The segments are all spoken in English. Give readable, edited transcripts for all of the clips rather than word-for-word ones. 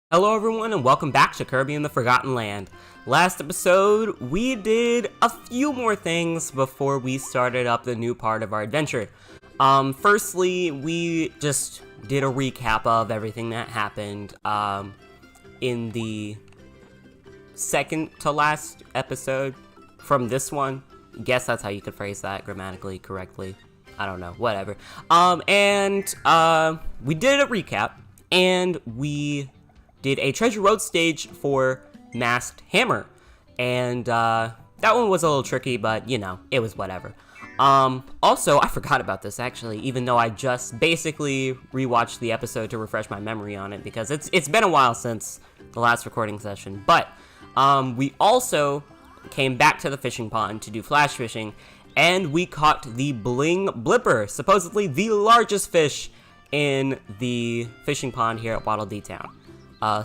Hello everyone and welcome back to Kirby in the Forgotten Land. Last episode, we did a few more things before we started up the new part of our adventure. Firstly, we just did a recap of everything that happened in the second to last episode from this one. I guess that's how you could phrase that grammatically correctly. I don't know, whatever. We did a recap, and we did a Treasure Road stage for Masked Hammer, and that one was a little tricky, but you know, it was whatever. Also, I forgot about this actually, even though I just basically rewatched the episode to refresh my memory on it, because it's been a while since the last recording session. But we also came back to the fishing pond to do flash fishing, and we caught the Bling Blipper, supposedly the largest fish in the fishing pond here at Waddle Dee Town.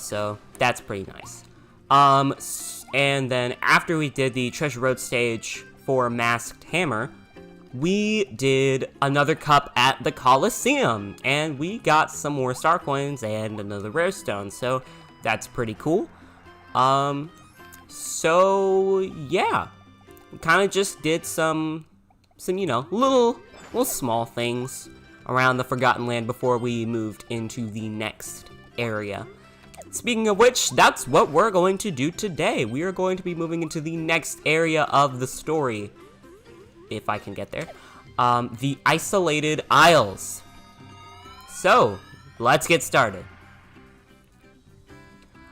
So that's pretty nice. And then after we did the Treasure Road stage for Masked Hammer, we did another cup at the Coliseum, and we got some more star coins and another rare stone, so that's pretty cool. So yeah, we kind of just did some, you know, little small things around the Forgotten Land before we moved into the next area. Speaking of which, that's what we're going to do today. We are going to be moving into the next area of the story, if I can get there. The Isolated Isles. So, let's get started.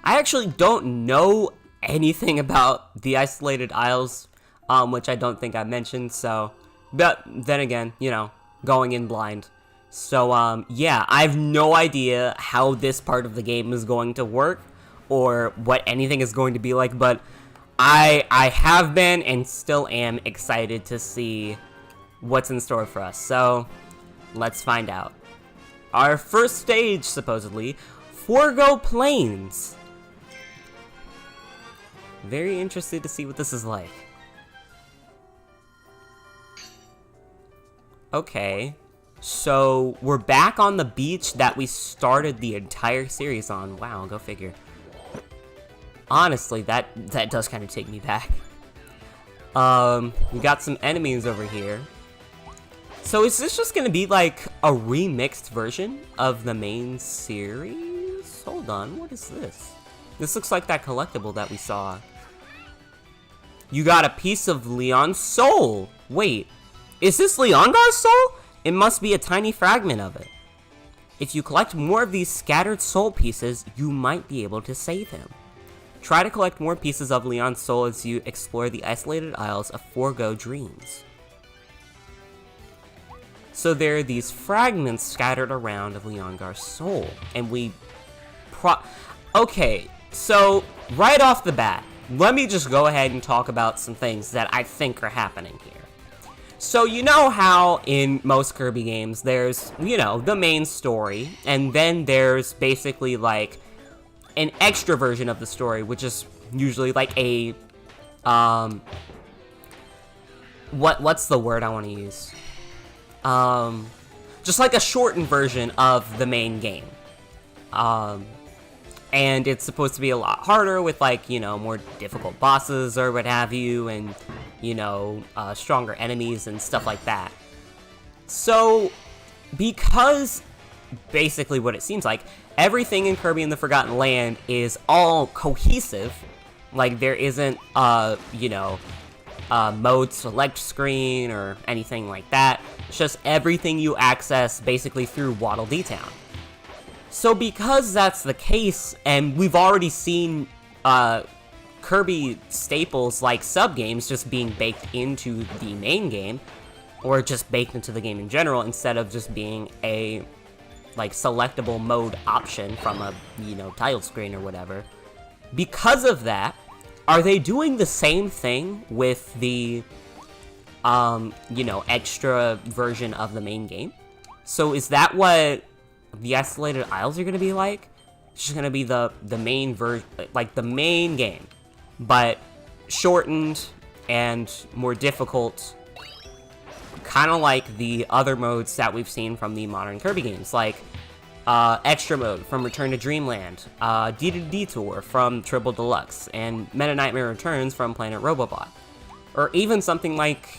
I actually don't know anything about the Isolated Isles, which I don't think I mentioned, so, but then again, you know, going in blind. So, yeah, I have no idea how this part of the game is going to work, or what anything is going to be like, but I have been and still am excited to see what's in store for us. So, let's find out. Our first stage, supposedly, Forgo Plains. Very interested to see what this is like. Okay. So, we're back on the beach that we started the entire series on. Wow, go figure. Honestly, that does kind of take me back. We got some enemies over here. So, is this just gonna be like a remixed version of the main series? Hold on, what is this? This looks like that collectible that we saw. You got a piece of Leon's soul! Wait, is this Leongar's soul? It must be a tiny fragment of it. If you collect more of these scattered soul pieces, you might be able to save him. Try to collect more pieces of Leon's soul as you explore the Isolated Isles of Forgo Dreams. So there are these fragments scattered around of Leongar's soul, and okay, so right off the bat, let me just go ahead and talk about some things that I think are happening here. So you know how in most Kirby games there's, you know, the main story, and then there's basically like an extra version of the story, which is usually like a, what's the word I want to use? Just like a shortened version of the main game. And it's supposed to be a lot harder with, like, you know, more difficult bosses or what have you, and, you know, stronger enemies and stuff like that. So, because basically what it seems like, everything in Kirby in the Forgotten Land is all cohesive, like there isn't, you know, mode select screen or anything like that. It's just everything you access basically through Waddle Dee Town. So because that's the case, and we've already seen Kirby staples like sub-games just being baked into the main game, or just baked into the game in general, instead of just being a, like, selectable mode option from a, you know, title screen or whatever. Because of that, are they doing the same thing with the, you know, extra version of the main game? So is that what the Isolated Isles are going to be like? It's just going to be the main version, like the main game, but shortened and more difficult, kind of like the other modes that we've seen from the modern Kirby games. Like, Extra Mode from Return to Dreamland, D2D from Triple Deluxe, and Meta Nightmare Returns from Planet Robobot. Or even something like,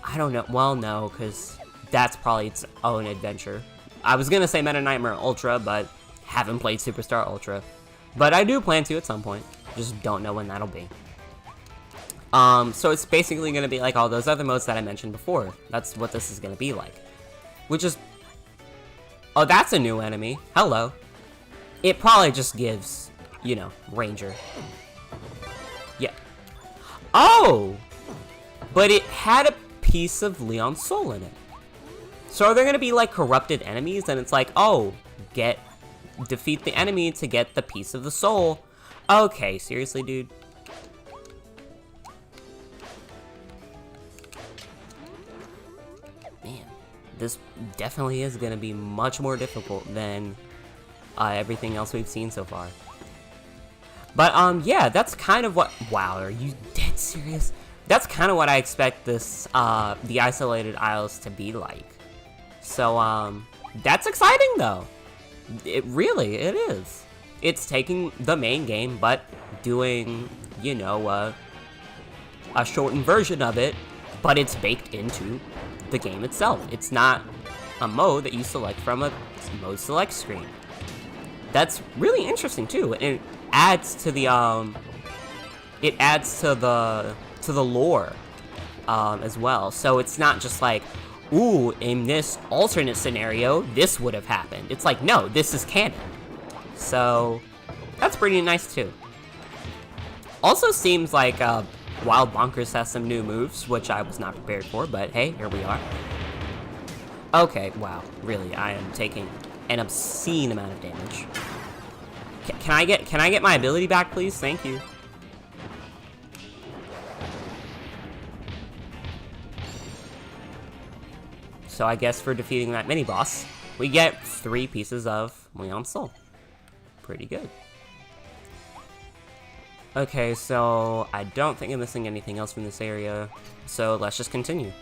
I don't know, well, no, because that's probably its own adventure. I was gonna say Meta Nightmare Ultra, but haven't played Superstar Ultra. But I do plan to at some point, just don't know when that'll be. So it's basically gonna be like all those other modes that I mentioned before. That's what this is gonna be like. Which is... Oh, that's a new enemy. Hello. It probably just gives, you know, Ranger. Yeah. Oh! But it had a piece of Leon's soul in it. So are there gonna be, like, corrupted enemies? And it's like, oh, defeat the enemy to get the piece of the soul. Okay, seriously, dude? Man, this definitely is gonna be much more difficult than everything else we've seen so far. But, yeah, that's kind of what... Wow, are you dead serious? That's kind of what I expect this, the Isolated Isles to be like. So, that's exciting, though. It is. It's taking the main game, but doing, you know, a shortened version of it, but it's baked into the game itself. It's not a mode that you select from a mode select screen. That's really interesting, too. And it adds to the, lore, as well. So it's not just like, ooh, in this alternate scenario, this would have happened. It's like, no, this is canon. So, that's pretty nice, too. Also seems like, Wild Bonkers has some new moves, which I was not prepared for, but hey, here we are. Okay, wow, really, I am taking an obscene amount of damage. Can I get my ability back, please? Thank you. So I guess for defeating that mini-boss, we get 3 pieces of Leon's soul. Pretty good. Okay, so I don't think I'm missing anything else from this area, so let's just continue.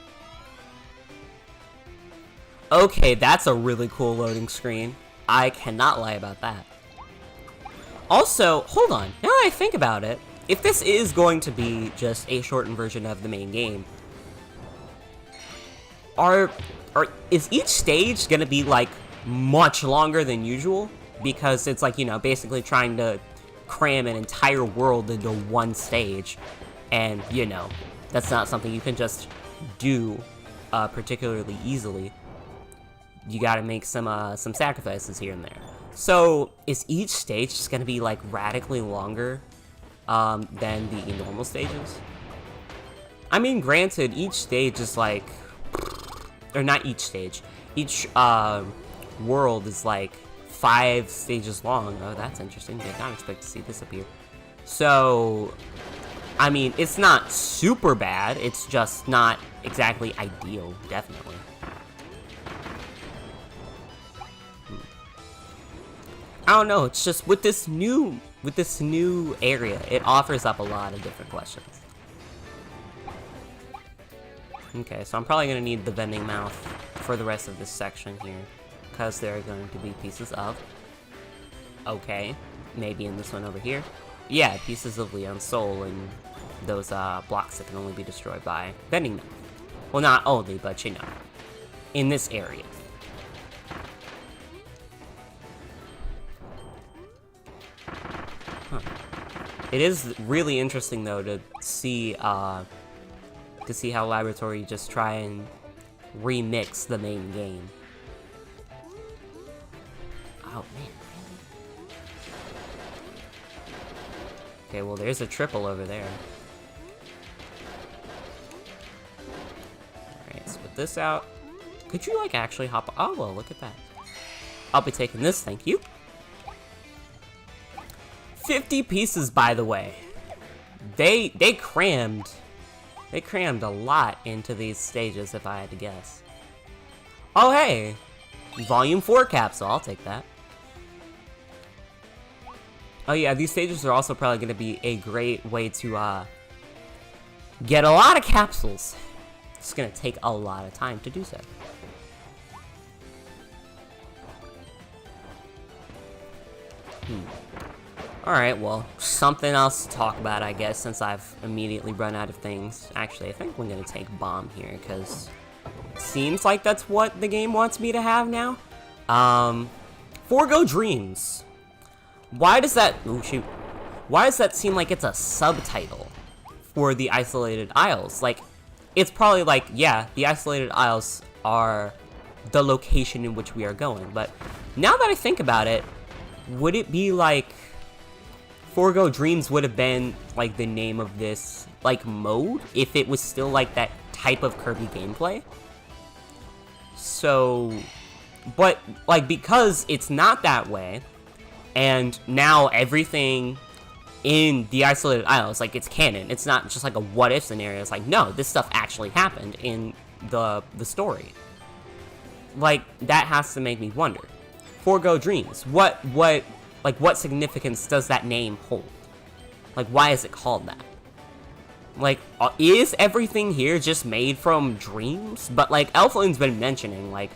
Okay, that's a really cool loading screen. I cannot lie about that. Also, hold on, now that I think about it, if this is going to be just a shortened version of the main game, is each stage gonna be, like, much longer than usual? Because it's, like, you know, basically trying to cram an entire world into one stage. And, you know, that's not something you can just do particularly easily. You gotta make some sacrifices here and there. So, is each stage just gonna be, like, radically longer than the normal stages? I mean, granted, each stage is, like... Or not each stage. Each world is like 5 stages long. Oh, that's interesting. Did not expect to see this appear. So, I mean, it's not super bad. It's just not exactly ideal, definitely. I don't know. It's just with this new area, it offers up a lot of different questions. Okay, so I'm probably going to need the vending mouth for the rest of this section here, because there are going to be pieces of... Okay, maybe in this one over here. Yeah, pieces of Leon's soul and those blocks that can only be destroyed by vending mouth. Well, not only, but you know, in this area. Huh. It is really interesting, though, to see how Laboratory just try and remix the main game. Oh, man. Okay, well, there's a triple over there. Alright, split this out. Could you, like, actually hop... Oh, well, look at that. I'll be taking this, thank you. 50 pieces, by the way. They crammed a lot into these stages, if I had to guess. Oh, hey! Volume 4 capsule, I'll take that. Oh yeah, these stages are also probably going to be a great way to, get a lot of capsules. It's going to take a lot of time to do so. Alright, well, something else to talk about, I guess, since I've immediately run out of things. Actually, I think we're gonna take Bomb here, because it seems like that's what the game wants me to have now. Forgo Dreams. Why does that... Oh, shoot. Why does that seem like it's a subtitle for the Isolated Isles? Like, it's probably like, yeah, the Isolated Isles are the location in which we are going. But now that I think about it, would it be like... Forgo Dreams would have been, like, the name of this, like, mode, if it was still, like, that type of Kirby gameplay. So, but, like, because it's not that way, and now everything in the Isolated Isles, like, it's canon, it's not just, like, a what-if scenario, it's like, no, this stuff actually happened in the story. Like, that has to make me wonder. Forgo Dreams, what significance does that name hold? Like, why is it called that? Like, is everything here just made from dreams? But, like, Elflin's been mentioning, like,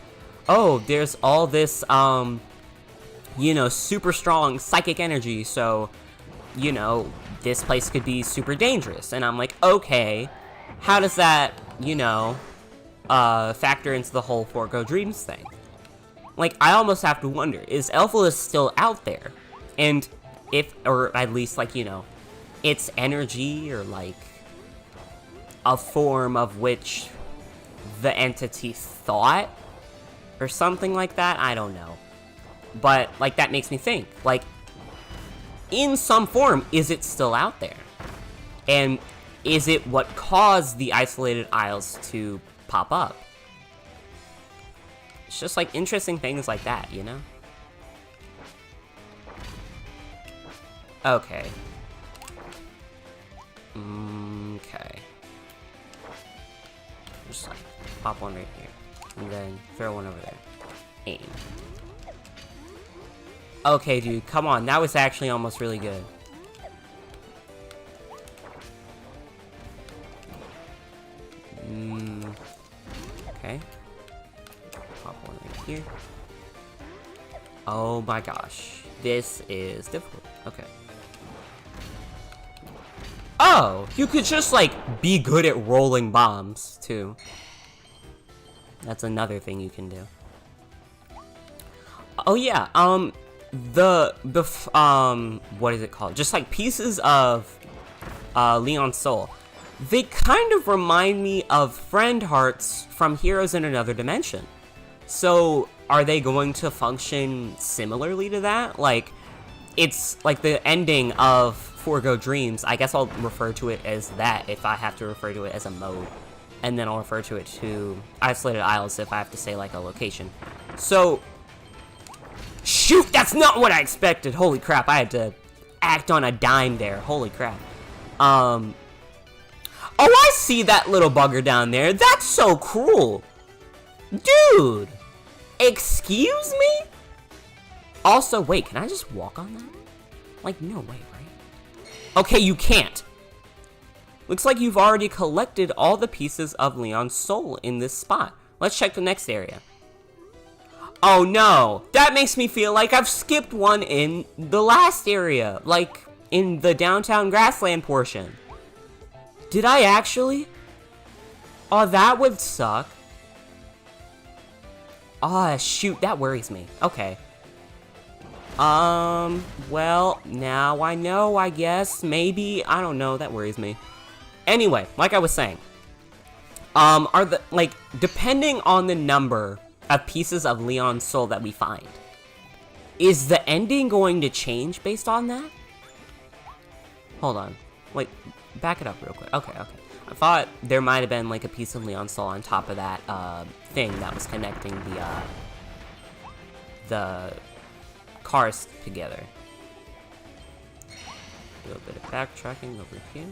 oh, there's all this, you know, super strong psychic energy, so, you know, this place could be super dangerous. And I'm like, okay, how does that, you know, factor into the whole Forgo Dreams thing? Like, I almost have to wonder, is Elflin still out there? And if, or at least, like, you know, its energy, or, like, a form of which the entity thought, or something like that, I don't know. But, like, that makes me think, like, in some form, is it still out there? And is it what caused the Isolated Isles to pop up? It's just, like, interesting things like that, you know? Okay. Okay. Just, like, pop one right here. And then throw one over there. Aim. Okay, dude, come on. That was actually almost really good. Okay. Pop one right here. Oh my gosh. This is difficult. Okay. Oh! You could just, like, be good at rolling bombs, too. That's another thing you can do. Oh yeah, what is it called? Just, like, pieces of, Leon's soul. They kind of remind me of friend hearts from Heroes in Another Dimension. So, are they going to function similarly to that? Like, it's, like, the ending of Forgo Dreams. I guess I'll refer to it as that if I have to refer to it as a mode. And then I'll refer to it to Isolated Isles if I have to say, like, a location. So, shoot, that's not what I expected. Holy crap, I had to act on a dime there. Holy crap. Oh, I see that little bugger down there. That's so cruel. Dude, excuse me? Also, wait, can I just walk on that? Like, no way, right? Okay, you can't. Looks like you've already collected all the pieces of Leon's soul in this spot. Let's check the next area. Oh no, that makes me feel like I've skipped one in the last area, like in the downtown grassland portion. Did I actually? Oh, that would suck. Ah, shoot, that worries me. Okay. Well, now I know, I guess. Maybe, I don't know, that worries me. Anyway, like I was saying, depending on the number of pieces of Leon's soul that we find, is the ending going to change based on that? Hold on. Wait, back it up real quick. Okay. I thought there might have been, like, a piece of Leon's soul on top of that, thing that was connecting the cars together. A little bit of backtracking over here.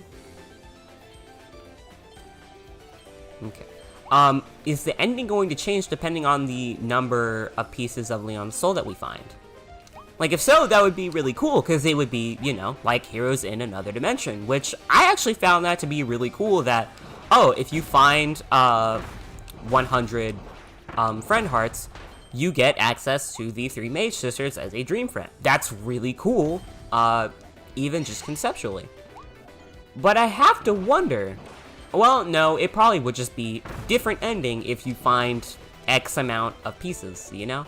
Okay. Is the ending going to change depending on the number of pieces of Leon's soul that we find? Like, if so, that would be really cool, because it would be, you know, like Heroes in Another Dimension, which I actually found that to be really cool, that, oh, if you find, 100, friend hearts, you get access to the 3 Mage Sisters as a Dream Friend. That's really cool, even just conceptually. But I have to wonder, well, no, it probably would just be different ending if you find X amount of pieces, you know?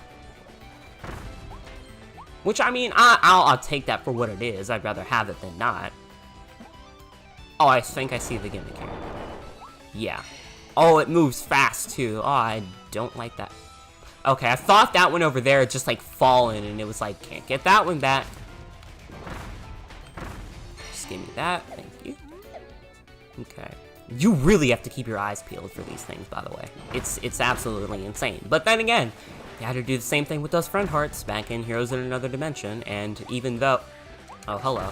Which, I mean, I'll take that for what it is. I'd rather have it than not. Oh, I think I see the gimmick here. Yeah. Oh, it moves fast, too. Oh, I don't like that. Okay, I thought that one over there had just, like, fallen, and it was like, can't get that one back. Just give me that. Thank you. Okay. You really have to keep your eyes peeled for these things, by the way. It's absolutely insane. But then again, you had to do the same thing with those friend hearts back in Heroes in Another Dimension, and even though... Oh, hello.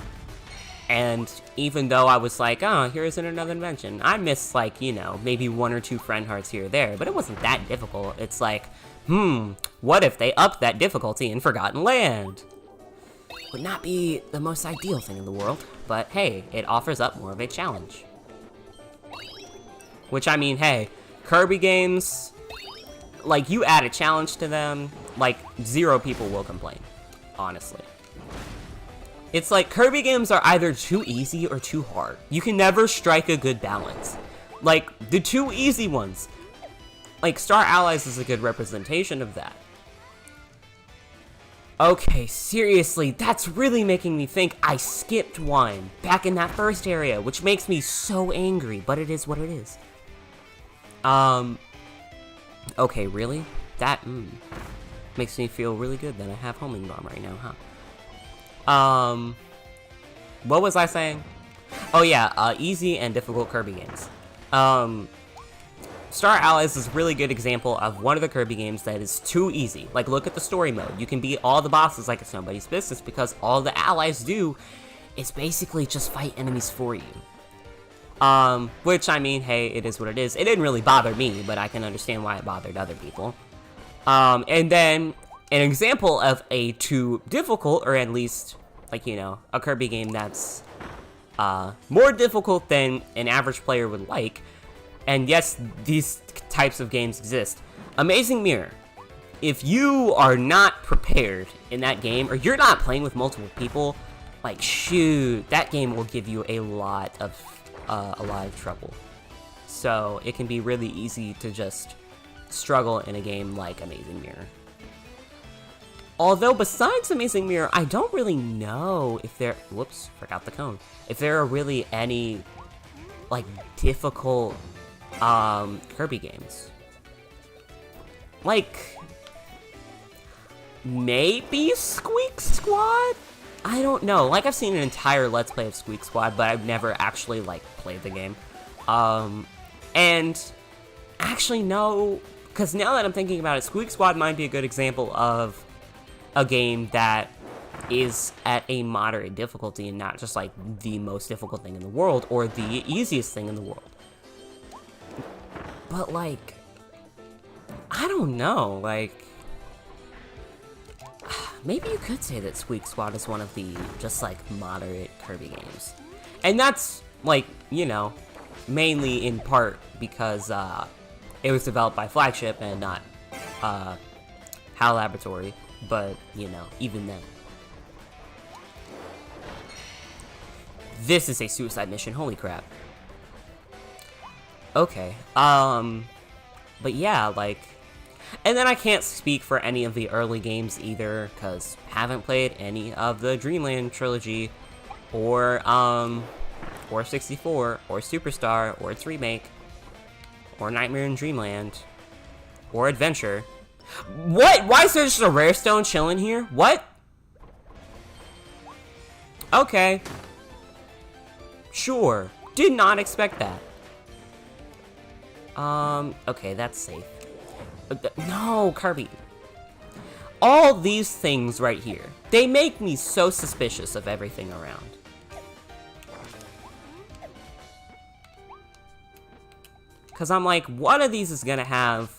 And even though I was like, oh, Heroes in Another Dimension, I missed, like, you know, maybe 1 or 2 friend hearts here or there, but it wasn't that difficult. It's like, what if they upped that difficulty in Forgotten Land? Would not be the most ideal thing in the world, but hey, it offers up more of a challenge. Which, I mean, hey, Kirby games, like, you add a challenge to them, like, 0 people will complain, honestly. It's like, Kirby games are either too easy or too hard. You can never strike a good balance. Like, the 2 easy ones, like, Star Allies is a good representation of that. Okay, seriously, that's really making me think I skipped one back in that first area, which makes me so angry, but it is what it is. Okay, really? That, makes me feel really good that I have homing bomb right now, huh? What was I saying? Oh yeah, easy and difficult Kirby games. Star Allies is a really good example of one of the Kirby games that is too easy. Like, look at the story mode. You can beat all the bosses like it's nobody's business because all the allies do is basically just fight enemies for you. Which, I mean, hey, it is what it is. It didn't really bother me, but I can understand why it bothered other people. And then, an example of a too difficult, or at least, like, you know, a Kirby game that's, more difficult than an average player would like. And yes, these types of games exist. Amazing Mirror. If you are not prepared in that game, or you're not playing with multiple people, like, shoot, that game will give you a lot of trouble. So it can be really easy to just struggle in a game like Amazing Mirror. Although besides Amazing Mirror, I don't really know if there, whoops, forgot the cone. If there are really any, like, difficult, Kirby games. Like, maybe Squeak Squad? I don't know. Like, I've seen an entire Let's Play of Squeak Squad, but I've never actually, like, played the game. And actually, no, because now that I'm thinking about it, Squeak Squad might be a good example of a game that is at a moderate difficulty and not just, like, the most difficult thing in the world or the easiest thing in the world. But, like, I don't know, like, maybe you could say that Squeak Squad is one of the just, like, moderate Kirby games. And that's, like, you know, mainly in part because it was developed by Flagship and not HAL Laboratory, but, you know, even then. This is a suicide mission, holy crap. Okay, but yeah, like, and then I can't speak for any of the early games either, because haven't played any of the Dreamland trilogy, or 64, or Superstar, or its remake, or Nightmare in Dreamland, or Adventure. What? Why is there just a rare stone chilling here? What? Okay. Sure. Did not expect that. Okay, that's safe. No, Kirby. All these things right here, they make me so suspicious of everything around. Because I'm like, one of these is gonna have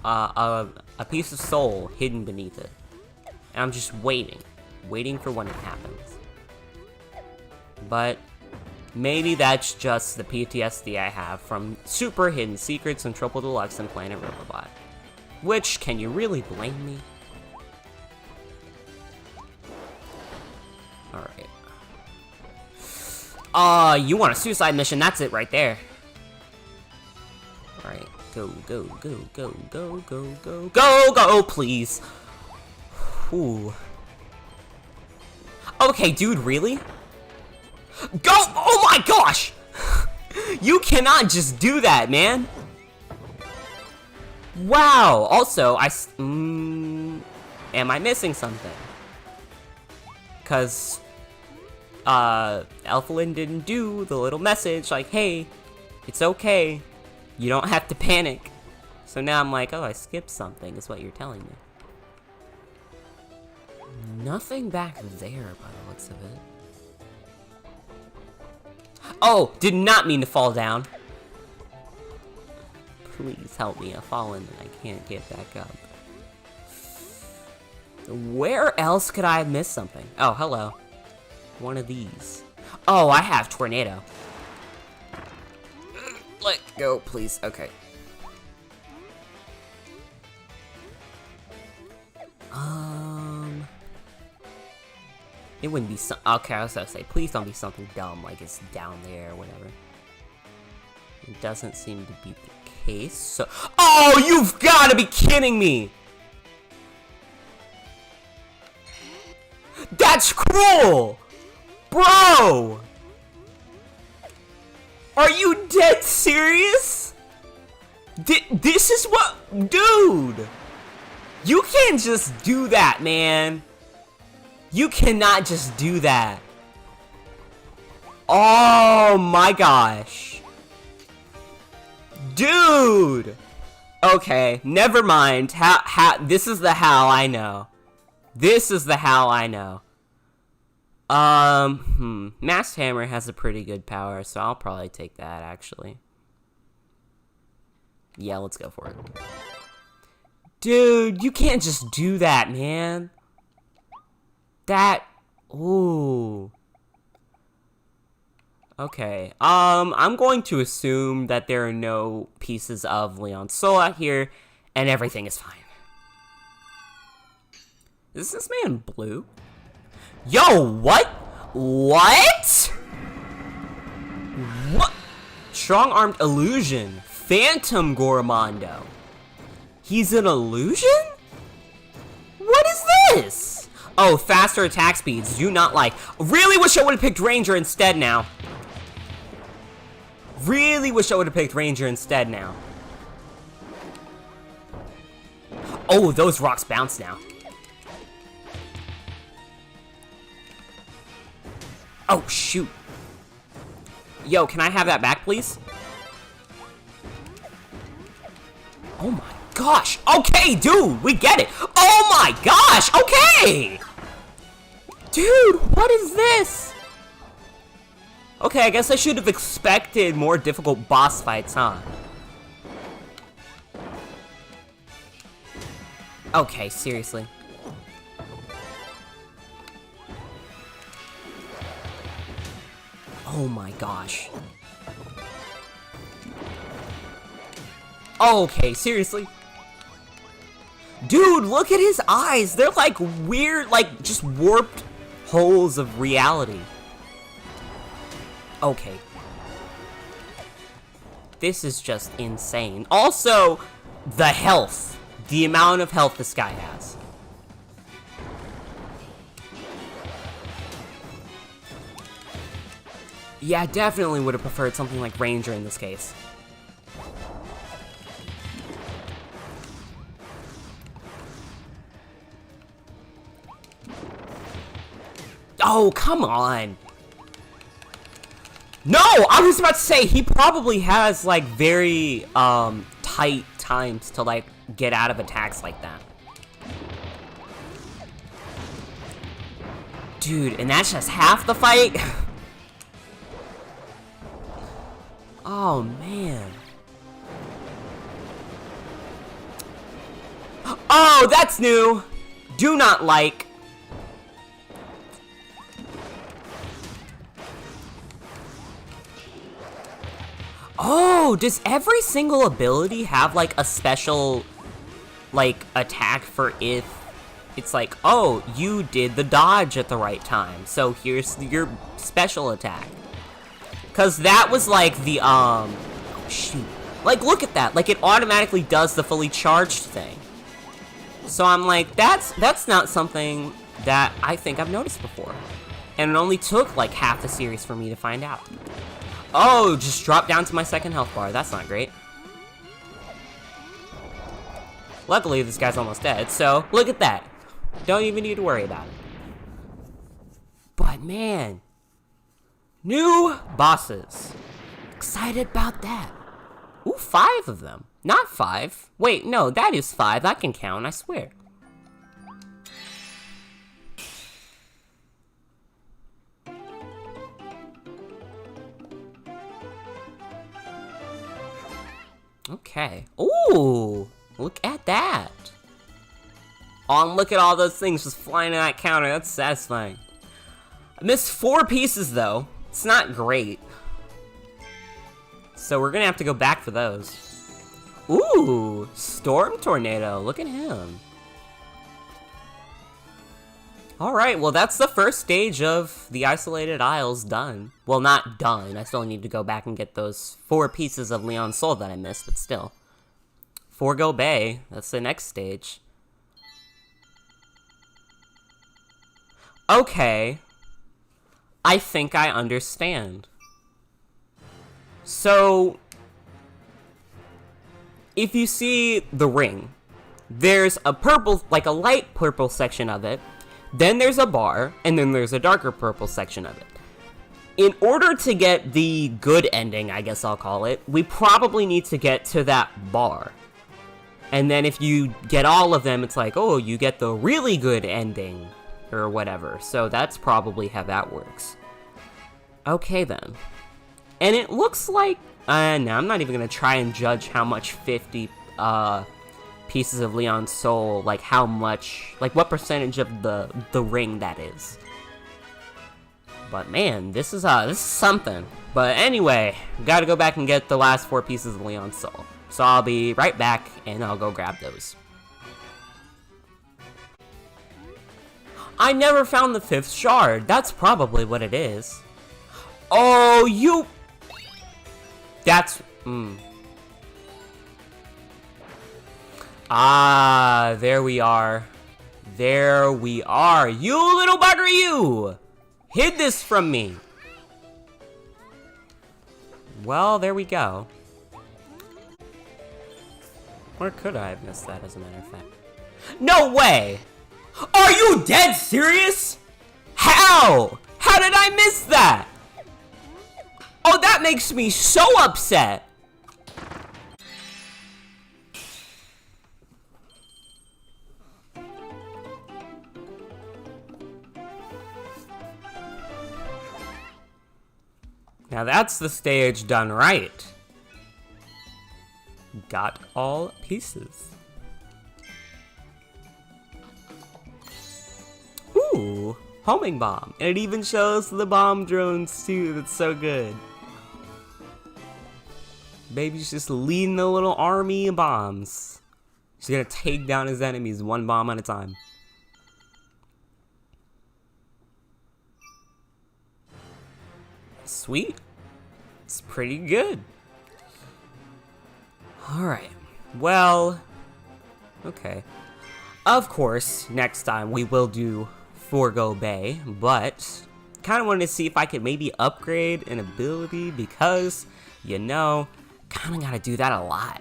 a piece of soul hidden beneath it. And I'm just waiting for when it happens. But maybe that's just the PTSD I have from Super Hidden Secrets and Triple Deluxe and Planet Robobot. Which, can you really blame me? Alright. You want a suicide mission, that's it right there. Alright, go, go, go, go, go, go, go, go, go, please. Ooh. Okay, dude, really? Go! Oh my gosh! You cannot just do that, man. Wow. Also, am I missing something? Cause, Elflin didn't do the little message like, hey, it's okay. You don't have to panic. So now I'm like, oh, I skipped something, is what you're telling me. Nothing back there by the looks of it. Oh, did not mean to fall down. Please help me, I've fallen and I can't get back up. Where else could I have missed something? Oh, hello. One of these. Oh, I have tornado. Let go, please. Okay. It wouldn't be okay, I was gonna say, please don't be something dumb, like it's down there or whatever. It doesn't seem to be the case, so— oh, you've gotta be kidding me! That's cruel! Bro! Are you dead serious? This is what— dude! You can't just do that, man. You cannot just do that. Oh my gosh. Dude! Okay, never mind. This is the HAL I know. This is the HAL I know. Masked Hammer has a pretty good power, so I'll probably take that, actually. Yeah, let's go for it. Dude, you can't just do that, man. Ooh. Okay, I'm going to assume that there are no pieces of Leon Soul out here, and everything is fine. Is this man blue? Yo, what? What? What? Strong-armed illusion. Phantom Gormando. He's an illusion? What is this? Oh, faster attack speeds. Do not like. Really wish I would have picked Ranger instead now. Really wish I would have picked Ranger instead now. Oh, those rocks bounce now. Oh, shoot. Yo, can I have that back, please? Oh my gosh. Okay, dude, we get it. Oh my gosh, okay. Dude, what is this? Okay, I guess I should have expected more difficult boss fights, huh? Okay, seriously. Oh my gosh. Okay, seriously. Dude, look at his eyes. They're like weird, like just warped holes of reality. Okay. This is just insane. Also, the health. The amount of health this guy has. Yeah, I definitely would have preferred something like Ranger in this case. Oh, come on. No, I was about to say, he probably has, like, very, tight times to, like, get out of attacks like that. Dude, and that's just half the fight? Oh, man. Oh, that's new. Do not like. Oh, does every single ability have, like, a special, like, attack for if it's like, oh, you did the dodge at the right time, so here's your special attack. Cause that was like the, shoot. Like, look at that. Like, it automatically does the fully charged thing. So I'm like, that's not something that I think I've noticed before. And it only took, like, half the series for me to find out. Oh, just dropped down to my second health bar. That's not great. Luckily, this guy's almost dead, so look at that. Don't even need to worry about it. But, man. New bosses. Excited about that. Ooh, 5 of them. Not 5. Wait, no, that is 5. I can count, I swear. Okay. Ooh, look at that. Oh, and look at all those things just flying in that counter. That's satisfying. I missed 4 pieces, though. It's not great. So we're gonna have to go back for those. Ooh, Storm Tornado. Look at him. Alright, well that's the first stage of the Isolated Isles done. Well, not done. I still need to go back and get those 4 pieces of Leon's Soul that I missed, but still. Forgo Bay, that's the next stage. Okay. I think I understand. So, if you see the ring, there's a purple, like a light purple section of it, then there's a bar, and then there's a darker purple section of it. In order to get the good ending, I guess I'll call it, we probably need to get to that bar. And then if you get all of them, it's like, oh, you get the really good ending, or whatever. So that's probably how that works. Okay then. And it looks like, no, I'm not even gonna try and judge how much 50, pieces of Leon's Soul, like how much, like what percentage of the ring that is. But man, this is something. But anyway, gotta go back and get the last 4 pieces of Leon's Soul. So I'll be right back and I'll go grab those. I never found the 5th shard. That's probably what it is. Oh, you... That's... Ah, there we are. There we are. You little bugger, you! Hid this from me. Well, there we go. Or could I have missed that, as a matter of fact? No way! Are you dead serious? How? How did I miss that? Oh, that makes me so upset. Now that's the stage done right. Got all pieces. Ooh, homing bomb. And it even shows the bomb drones too. That's so good. Baby's just leading a little army of bombs. She's gonna take down his enemies 1 bomb at a time. Sweet. It's pretty good. Alright. Well, okay. Of course, next time we will do Forgo Bay, but kind of wanted to see if I could maybe upgrade an ability because, you know, kind of got to do that a lot.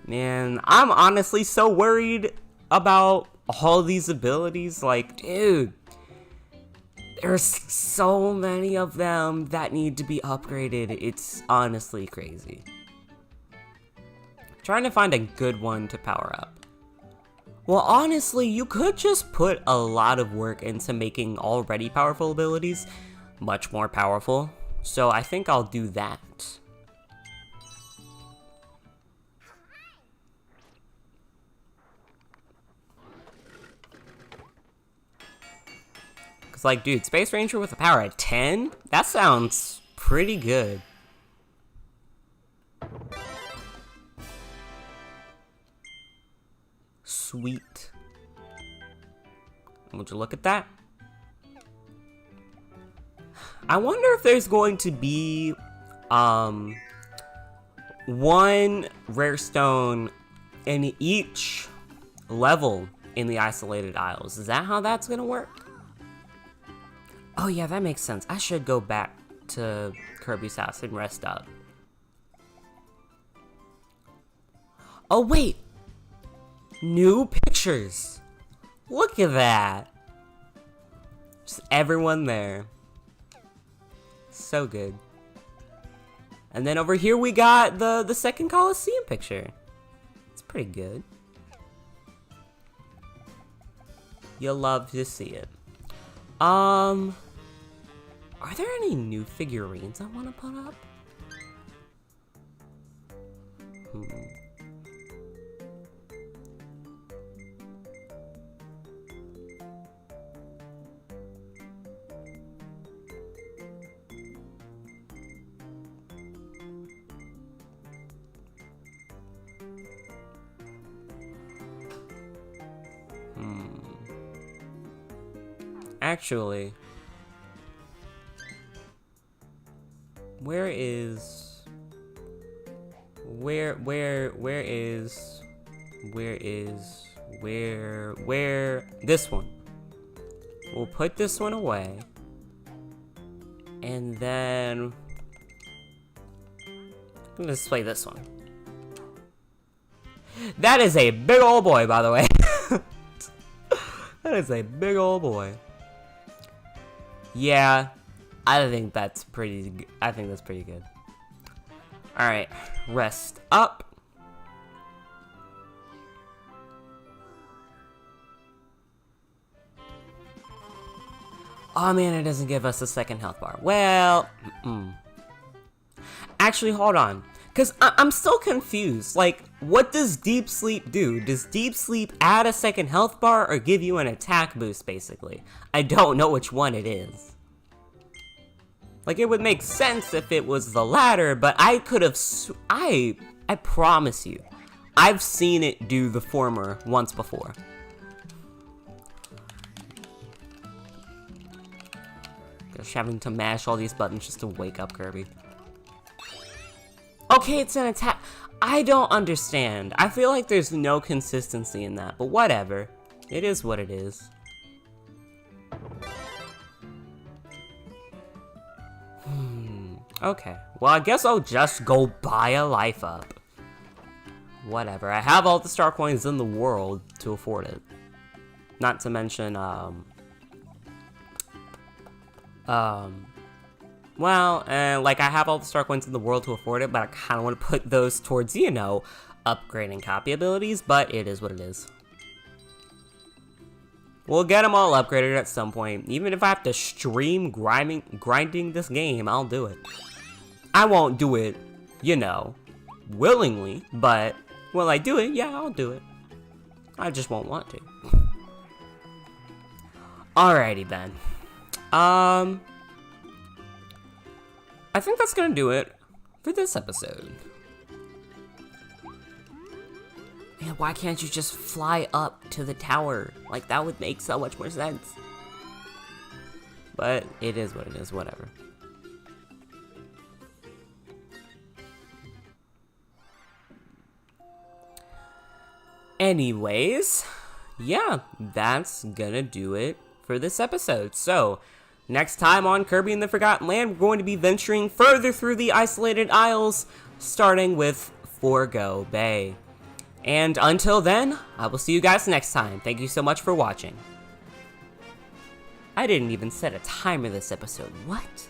Man, I'm honestly so worried about all these abilities. Like, dude, there's so many of them that need to be upgraded. It's honestly crazy. Trying to find a good one to power up. Well, honestly, you could just put a lot of work into making already powerful abilities much more powerful. So I think I'll do that. Cause like, dude, Space Ranger with a power at 10? That sounds pretty good. Sweet. Would you look at that? I wonder if there's going to be one rare stone in each level in the isolated isles. Is that how that's gonna work? Oh yeah, that makes sense. I should go back to Kirby's house and rest up. Oh wait! New pictures! Look at that! Just everyone there. So good. And then over here we got the second Coliseum picture. It's pretty good. You'll love to see it. Are there any new figurines I want to put up? Actually, where is this one? We'll put this one away, and then I'm gonna display this one. That is a big old boy, by the way. That is a big old boy. Yeah, I think that's pretty good. I think that's pretty good. Alright, rest up. Oh man, it doesn't give us a second health bar. Well, actually, hold on. Because I'm still confused. Like, what does Deep Sleep do? Does Deep Sleep add a second health bar or give you an attack boost, basically? I don't know which one it is. Like, it would make sense if it was the latter, but I could have... I promise you, I've seen it do the former once before. Just having to mash all these buttons just to wake up Kirby. Okay, it's an attack. I don't understand. I feel like there's no consistency in that, but whatever. It is what it is. Okay. Well, I guess I'll just go buy a life up. Whatever. I have all the star coins in the world to afford it. Not to mention, well, like, I have all the star coins in the world to afford it, but I kind of want to put those towards, you know, upgrading copy abilities, but it is what it is. We'll get them all upgraded at some point. Even if I have to stream grinding this game, I'll do it. I won't do it, you know, willingly, but will I do it? Yeah, I'll do it. I just won't want to. Alrighty then. I think that's gonna do it for this episode. Man, why can't you just fly up to the tower? Like, that would make so much more sense. But it is what it is, whatever. Anyways, yeah, that's gonna do it for this episode. So, next time on Kirby and the Forgotten Land, we're going to be venturing further through the isolated isles, starting with Forgo Bay. And until then, I will see you guys next time. Thank you so much for watching. I didn't even set a timer this episode. What?